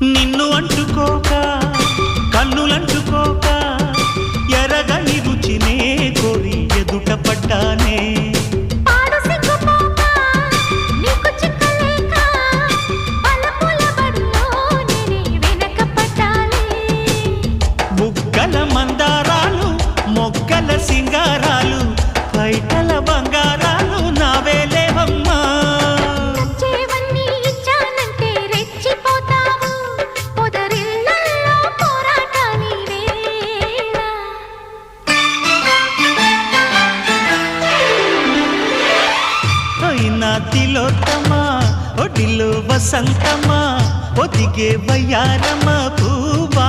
నిన్ను అంటుకోక కన్నులంటుకోక ఎరగని రుచినే కోరి ఎదుట పడ్డానే. బుగ్గల మందారాలు మొగ్గల సింగారాలు పైటల బంగారాలు నావేలేవమ్మా. తిలోత్తమా ఒడిలో వసంతమా ఒదిగే వయ్యారమా పూవా